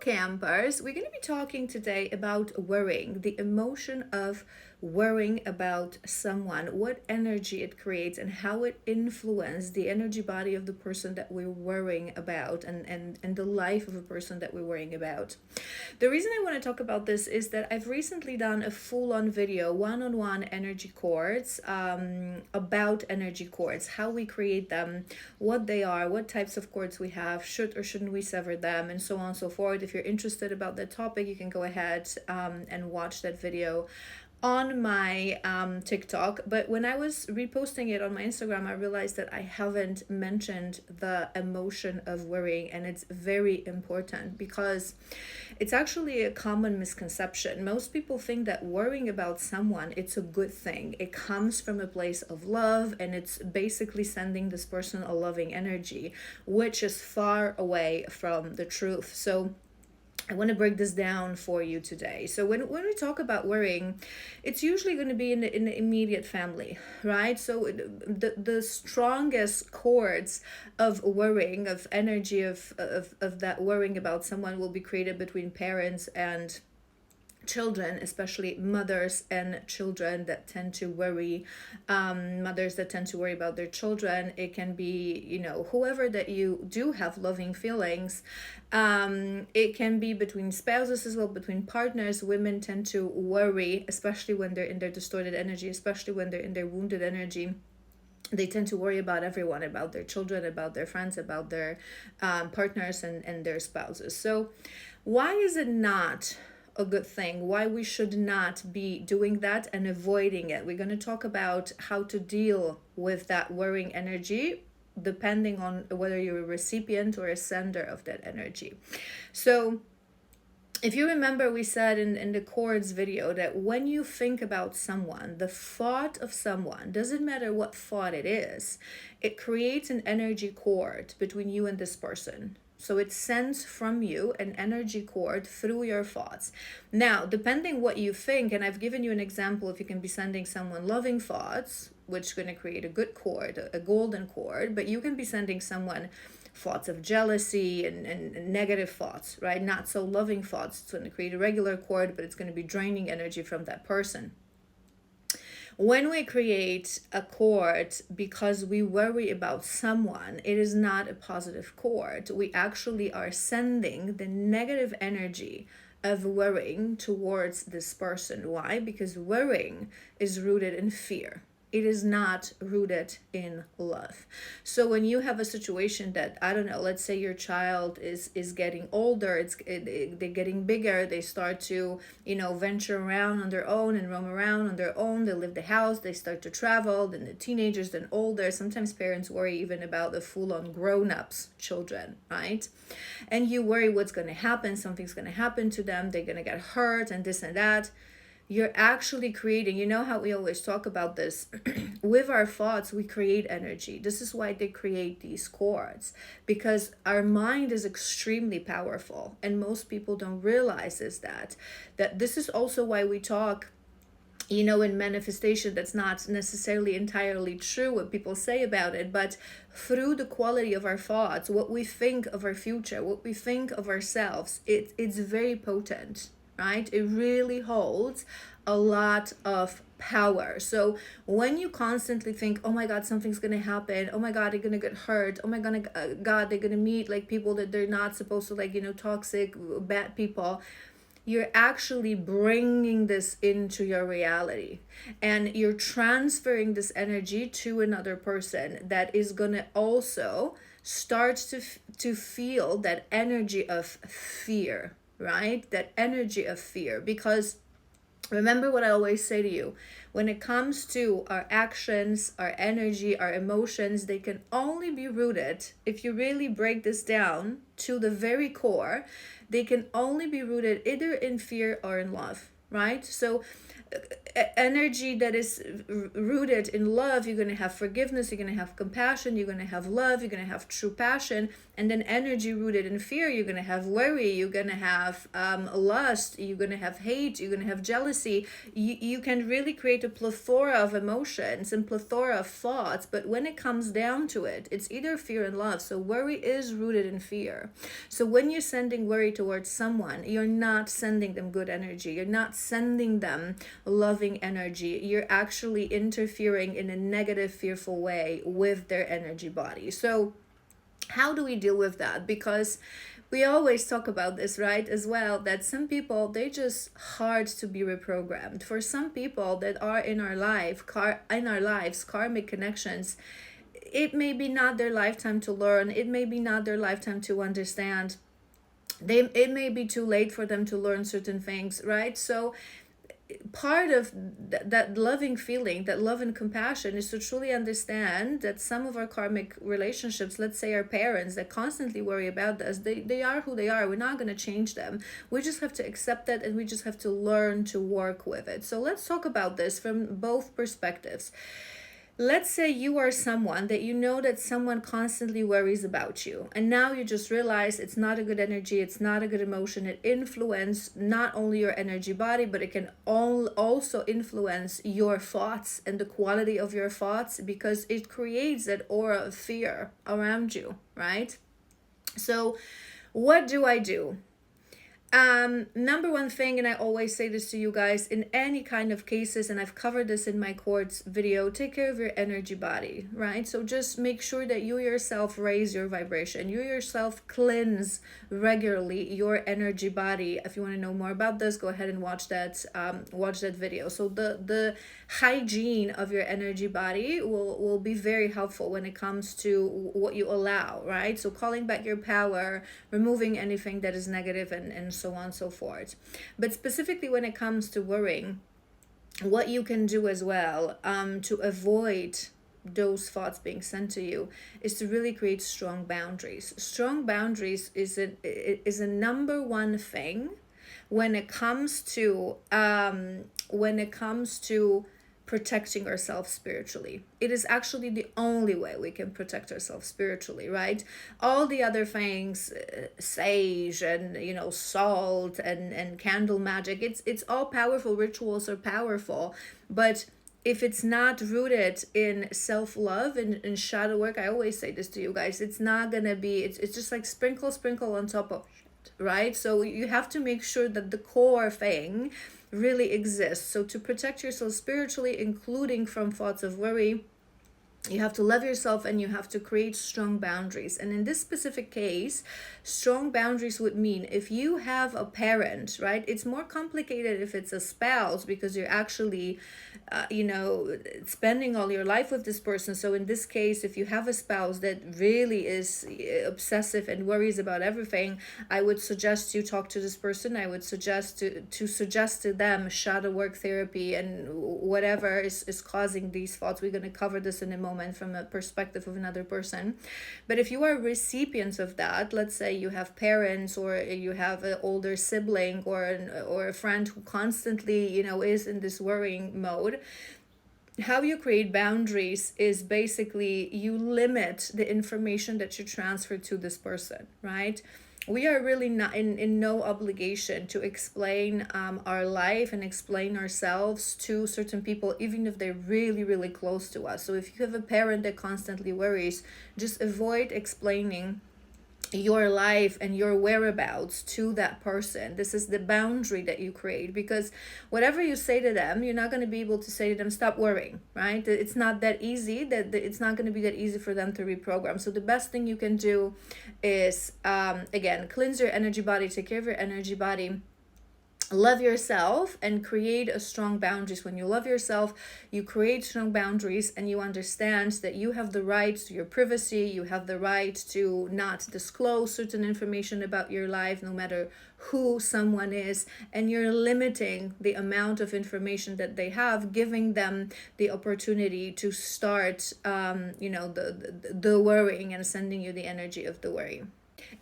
campers, we're going to be talking today about worrying, the emotion of worrying about someone, what energy it creates, and how it influences the energy body of the person that we're worrying about, and the life of a person that we're worrying about. The reason I want to talk about this is that I've recently done a full-on video, one-on-one energy cords, about energy cords, how we create them, what they are, what types of cords we have, should or shouldn't we sever them, and so on and so forth. If you're interested about that topic, you can go ahead and watch that video on my TikTok. But when I was reposting it on my Instagram, I realized that I haven't mentioned the emotion of worrying, and it's very important because it's actually a common misconception. Most people think that worrying about someone, it's a good thing. It comes from a place of love, and it's basically sending this person a loving energy, which is far away from the truth. So I want to break this down for you today. So when we talk about worrying, it's usually going to be in the immediate family, right? So the strongest chords of worrying, of energy of that worrying about someone will be created between parents and children, especially mothers and children that tend to worry, mothers that tend to worry about their children. It can be, whoever that you do have loving feelings. It can be between spouses as well, between partners. Women tend to worry, especially when they're in their distorted energy, especially when they're in their wounded energy. They tend to worry about everyone, about their children, about their friends, about their partners and their spouses. So why is it not a good thing? Why we should not be doing that and avoiding it? We're going to talk about how to deal with that worrying energy, depending on whether you're a recipient or a sender of that energy. So if you remember, we said in the chords video that when you think about someone, the thought of someone, doesn't matter what thought it is, it creates an energy cord between you and this person. So it sends from you an energy cord through your thoughts. Now, depending what you think, and I've given you an example, if you can be sending someone loving thoughts, which is going to create a good cord, a golden cord, but you can be sending someone thoughts of jealousy and negative thoughts, right? Not so loving thoughts. It's going to create a regular cord, but it's going to be draining energy from that person. When we create a cord because we worry about someone, it is not a positive cord. We actually are sending the negative energy of worrying towards this person. Why? Because worrying is rooted in fear. It is not rooted in love. So when you have a situation that, I don't know, let's say your child is getting older, they're getting bigger, they start to, venture around on their own and roam around on their own, they leave the house, they start to travel, then the teenagers, then older. Sometimes parents worry even about the full-on grown-ups children, right? And you worry what's going to happen, something's going to happen to them, they're going to get hurt and this and that. You're actually creating, how we always talk about this, with our thoughts, we create energy. This is why they create these cords, because our mind is extremely powerful. And most people don't realize that this is also why we talk, in manifestation, that's not necessarily entirely true what people say about it, but through the quality of our thoughts, what we think of our future, what we think of ourselves, it's very potent. Right? It really holds a lot of power. So when you constantly think, oh my God, something's going to happen. Oh my God, they're going to get hurt. Oh my God, they're going to meet like people that they're not supposed to, toxic, bad people. You're actually bringing this into your reality, and you're transferring this energy to another person that is going to also start to feel that energy of fear. Right? That energy of fear. Because remember what I always say to you, when it comes to our actions, our energy, our emotions, they can only be rooted, if you really break this down to the very core, they can only be rooted either in fear or in love, right? So energy that is rooted in love, you're going to have forgiveness, you're going to have compassion, you're going to have love, you're going to have true passion. And then energy rooted in fear, you're going to have worry, you're going to have lust, you're going to have hate, you're going to have jealousy. You can really create a plethora of emotions and plethora of thoughts. But when it comes down to it, it's either fear and love. So worry is rooted in fear. So when you're sending worry towards someone, you're not sending them good energy. You're not sending them loving energy. You're actually interfering in a negative, fearful way with their energy body. So how do we deal with that? Because we always talk about this, right, as well, that some people, they're just hard to be reprogrammed. For some people that are in our lives, karmic connections, it may be not their lifetime to learn, it may be not their lifetime to understand, it may be too late for them to learn certain things, right? So part of that loving feeling, that love and compassion, is to truly understand that some of our karmic relationships, let's say our parents that constantly worry about us, they are who they are. We're not going to change them. We just have to accept that, and we just have to learn to work with it. So let's talk about this from both perspectives. Let's say you are someone that you know that someone constantly worries about you, and now you just realize it's not a good energy, it's not a good emotion. It influences not only your energy body, but it can also influence your thoughts and the quality of your thoughts, because it creates that aura of fear around you, right? So what do I do? Number one thing, and I always say this to you guys in any kind of cases, and I've covered this in my quartz video, take care of your energy body, right? So just make sure that you yourself raise your vibration, you yourself cleanse regularly your energy body. If you want to know more about this, go ahead and watch that video. So the hygiene of your energy body will be very helpful when it comes to what you allow, right? So calling back your power, removing anything that is negative, and so on and so forth. But specifically when it comes to worrying, what you can do as well to avoid those thoughts being sent to you is to really create strong boundaries. Strong boundaries is a number one thing when it comes to protecting ourselves spiritually. It is actually the only way we can protect ourselves spiritually, right? All the other things, sage and salt and candle magic, it's all powerful. Rituals are powerful, but if it's not rooted in self-love and shadow work, I always say this to you guys, it's not gonna be, it's just like sprinkle on top of it, right? So you have to make sure that the core thing really exists. So to protect yourself spiritually, including from thoughts of worry, you have to love yourself and you have to create strong boundaries. And in this specific case, strong boundaries would mean if you have a parent, right? It's more complicated if it's a spouse, because you're actually, spending all your life with this person. So in this case, if you have a spouse that really is obsessive and worries about everything, I would suggest you talk to this person. I would suggest to suggest to them shadow work therapy and whatever is causing these thoughts. We're going to cover this in a moment from a perspective of another person. But if you are recipients of that, let's say you have parents or you have an older sibling or a friend who constantly is in this worrying mode, how you create boundaries is basically you limit the information that you transfer to this person, right? We are really not in no obligation to explain our life and explain ourselves to certain people, even if they're really, really close to us. So if you have a parent that constantly worries, just avoid explaining your life and your whereabouts to that person. This is the boundary that you create, because whatever you say to them, you're not going to be able to say to them, stop worrying, right? It's not that easy, that it's not going to be that easy for them to reprogram. So the best thing you can do is again, cleanse your energy body, take care of your energy body, love yourself, and create a strong boundaries. When you love yourself, you create strong boundaries, and you understand that you have the right to your privacy, you have the right to not disclose certain information about your life, no matter who someone is, and you're limiting the amount of information that they have, giving them the opportunity to start the worrying and sending you the energy of the worry.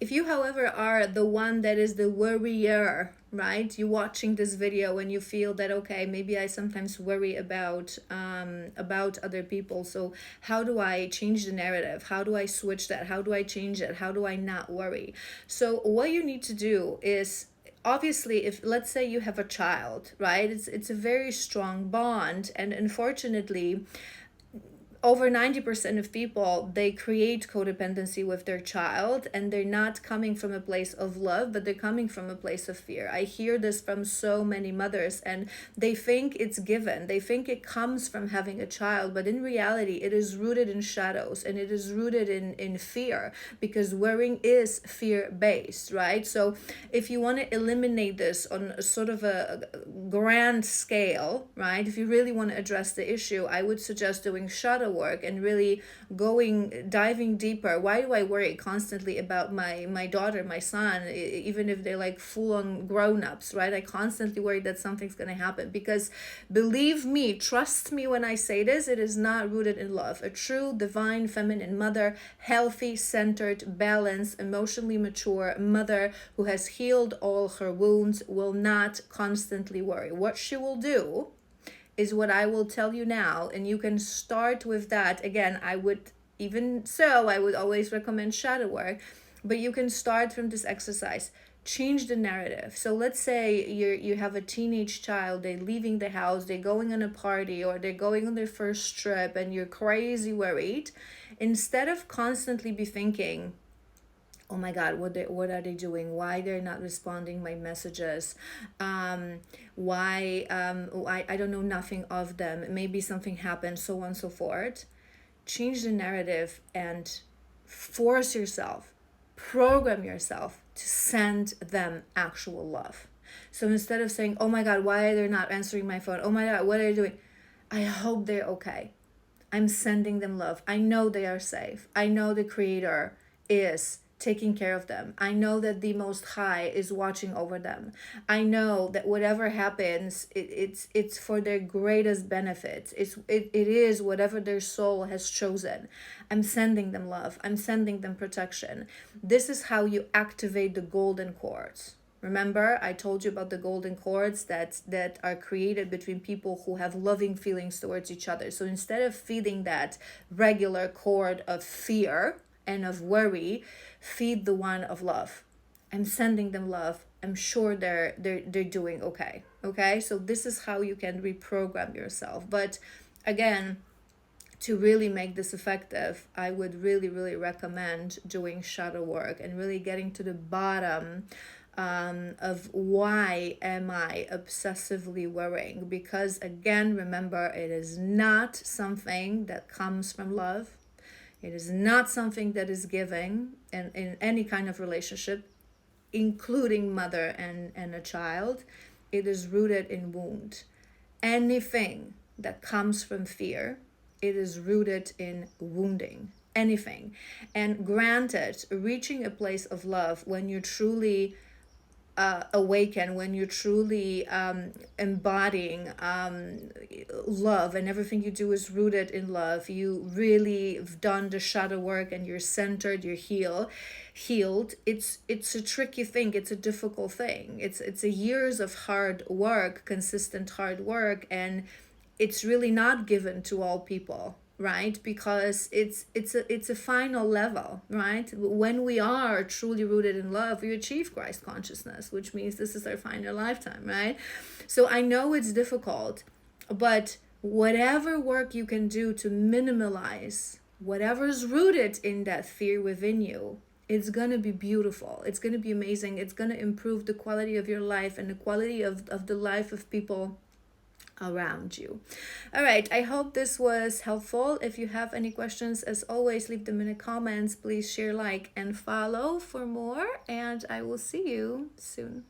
If you, however, are the one that is the worrier, right? You watching this video and you feel that, okay, maybe I sometimes worry about other people. So how do I change the narrative? How do I switch that? How do I change it? How do I not worry? So what you need to do is, obviously, if let's say you have a child, right, it's a very strong bond, and unfortunately over 90% of people, they create codependency with their child, and they're not coming from a place of love, but they're coming from a place of fear. I hear this from so many mothers, and they think it's given. They think it comes from having a child, but in reality, it is rooted in shadows, and it is rooted in fear, because worrying is fear-based, right? So if you want to eliminate this on a sort of a grand scale, right, if you really want to address the issue, I would suggest doing shadow work and really diving deeper. Why do I worry constantly about my daughter, my son, even if they're like full-on grown-ups, right? I constantly worry that something's going to happen, because believe me, trust me when I say this, it is not rooted in love. A true divine feminine mother, healthy, centered, balanced, emotionally mature mother who has healed all her wounds will not constantly worry. What she will do is what I will tell you now, and you can start with that. Again, I would always recommend shadow work, but you can start from this exercise. Change the narrative. So let's say you have a teenage child, they're leaving the house, they're going on a party, or they're going on their first trip, and you're crazy worried. Instead of constantly be thinking, oh my god, what are they doing, why they're not responding my messages, why I don't know nothing of them, maybe something happened, so on and so forth. Change the narrative and force yourself, program yourself to send them actual love. So instead of saying, oh my god, why are they not answering my phone, oh my god, what are they doing, I hope they're okay, I'm sending them love, I know they are safe, I know the creator is taking care of them, I know that the Most High is watching over them, I know that whatever happens, it's for their greatest benefit, it is whatever their soul has chosen. I'm sending them love, I'm sending them protection. This is how you activate the golden cords. Remember, I told you about the golden cords that are created between people who have loving feelings towards each other. So instead of feeding that regular cord of fear and of worry, feed the one of love. I'm sending them love. I'm sure they're doing okay. Okay? So this is how you can reprogram yourself. But again, to really make this effective, I would really, really recommend doing shadow work and really getting to the bottom of why am I obsessively worrying. Because again, remember, it is not something that comes from love. It is not something that is given in any kind of relationship, including mother and a child. It is rooted in wound. Anything that comes from fear, it is rooted in wounding. Anything. And granted, reaching a place of love when you truly awaken, when you're truly embodying love, and everything you do is rooted in love, you really have done the shadow work and you're centered, you're healed. It's a tricky thing, it's a difficult thing, it's a years of hard work, consistent hard work, and it's really not given to all people, right? Because it's a final level, right? When we are truly rooted in love, we achieve Christ consciousness, which means this is our final lifetime, right? So I know it's difficult, but whatever work you can do to minimalize whatever's rooted in that fear within you, it's going to be beautiful, it's going to be amazing, it's going to improve the quality of your life and the quality of the life of people around you. All right, I hope this was helpful. If you have any questions, as always, leave them in the comments. Please share, like, and follow for more, and I will see you soon.